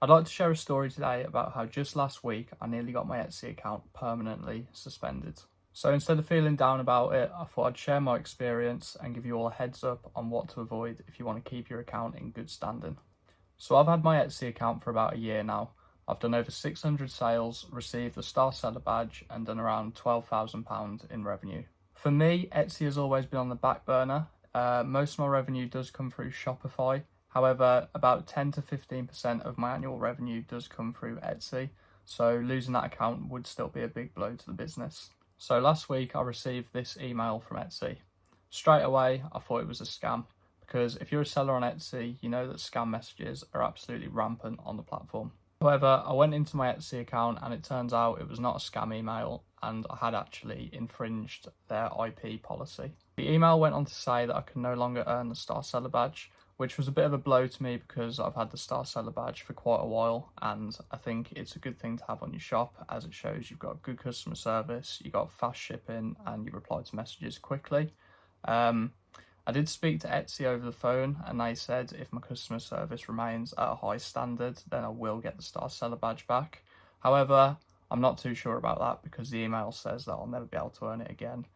I'd like to share a story today about how just last week I nearly got my Etsy account permanently suspended. So instead of feeling down about it, I thought I'd share my experience and give you all a heads up on what to avoid if you want to keep your account in good standing. So I've had my Etsy account for about a year now. I've done over 600 sales, received the Star Seller badge and done around £12,000 in revenue. For me, Etsy has always been on the back burner. Most of my revenue does come through Shopify. However, about 10 to 15% of my annual revenue does come through Etsy, so losing that account would still be a big blow to the business. So last week I received this email from Etsy. Straight away I thought it was a scam, because if you're a seller on Etsy, you know that scam messages are absolutely rampant on the platform. However, I went into my Etsy account and it turns out it was not a scam email and I had actually infringed their IP policy. The email went on to say that I can no longer earn the Star Seller badge, which was a bit of a blow to me because I've had the Star Seller badge for quite a while and I think it's a good thing to have on your shop as it shows you've got good customer service, you've got fast shipping and you reply to messages quickly. I did speak to Etsy over the phone and they said if my customer service remains at a high standard then I will get the Star Seller badge back. However, I'm not too sure about that because the email says that I'll never be able to earn it again.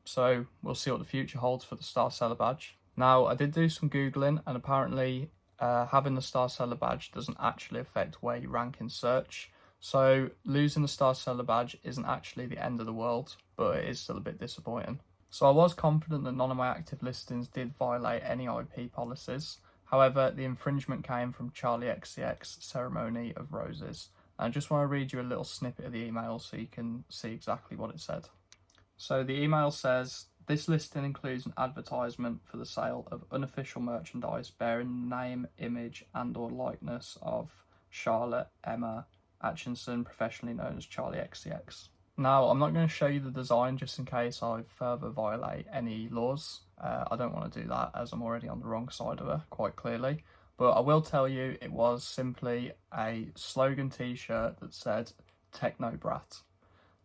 So we'll see what the future holds for the Star Seller badge. Now, I did do some Googling and apparently having the Star Seller badge doesn't actually affect where you rank in search. So losing the Star Seller badge isn't actually the end of the world, but it is still a bit disappointing. So I was confident that none of my active listings did violate any IP policies. However, the infringement came from Charlie XCX Ceremony of Roses. And I just want to read you a little snippet of the email so you can see exactly what it said. So the email says, "This listing includes an advertisement for the sale of unofficial merchandise bearing the name, image and/or likeness of Charlotte Emma Atchison, professionally known as Charlie XCX." Now, I'm not going to show you the design just in case I further violate any laws. I don't want to do that as I'm already on the wrong side of it, quite clearly. But I will tell you it was simply a slogan t-shirt that said Techno Brat.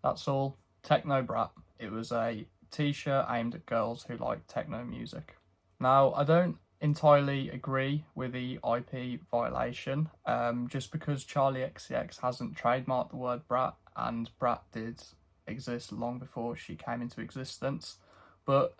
That's all. Techno Brat. It was a t-shirt aimed at girls who like techno music. Now, I don't entirely agree with the IP violation, just because Charlie XCX hasn't trademarked the word brat, and brat did exist long before she came into existence, but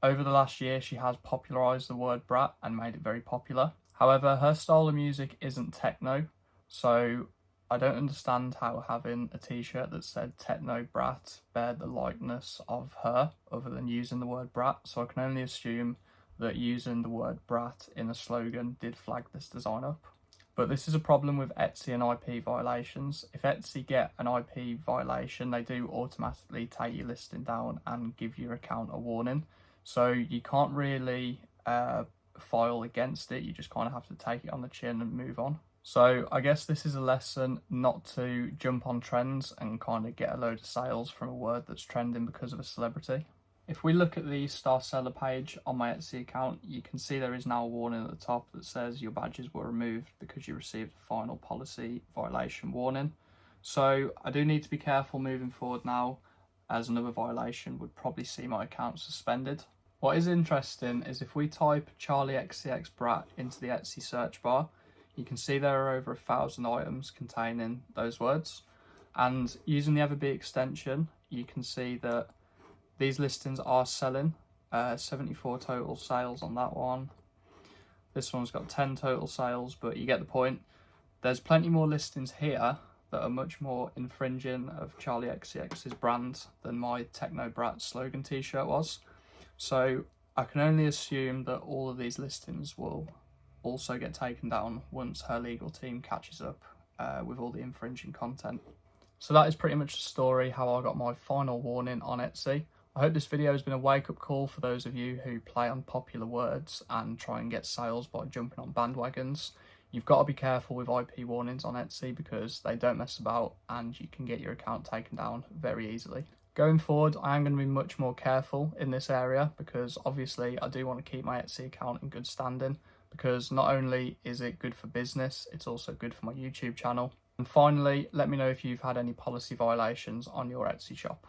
over the last year she has popularised the word brat and made it very popular. However, her style of music isn't techno, so I don't understand how having a t-shirt that said Techno Brat bared the likeness of her other than using the word brat, so I can only assume that using the word brat in a slogan did flag this design up. But this is a problem with Etsy and IP violations. If Etsy get an IP violation, they do automatically take your listing down and give your account a warning. So you can't really file against it, you just kind of have to take it on the chin and move on. So I guess this is a lesson not to jump on trends and kind of get a load of sales from a word that's trending because of a celebrity. If we look at the Star Seller page on my Etsy account, you can see there is now a warning at the top that says your badges were removed because you received a final policy violation warning. So I do need to be careful moving forward now, as another violation would probably see my account suspended. What is interesting is if we type Charlie XCX Brat into the Etsy search bar, you can see there are over 1,000 items containing those words. And using the EverBee extension, you can see that these listings are selling. 74 total sales on that one. This one's got 10 total sales, but you get the point. There's plenty more listings here that are much more infringing of Charlie XCX's brand than my Techno Brat slogan t-shirt was. So I can only assume that all of these listings will also get taken down once her legal team catches up with all the infringing content. So that is pretty much the story, how I got my final warning on Etsy. I hope this video has been a wake-up call for those of you who play on popular words and try and get sales by jumping on bandwagons. You've got to be careful with IP warnings on Etsy because they don't mess about and you can get your account taken down very easily. Going forward, I am going to be much more careful in this area because obviously I do want to keep my Etsy account in good standing, because not only is it good for business, it's also good for my YouTube channel. And finally, let me know if you've had any policy violations on your Etsy shop.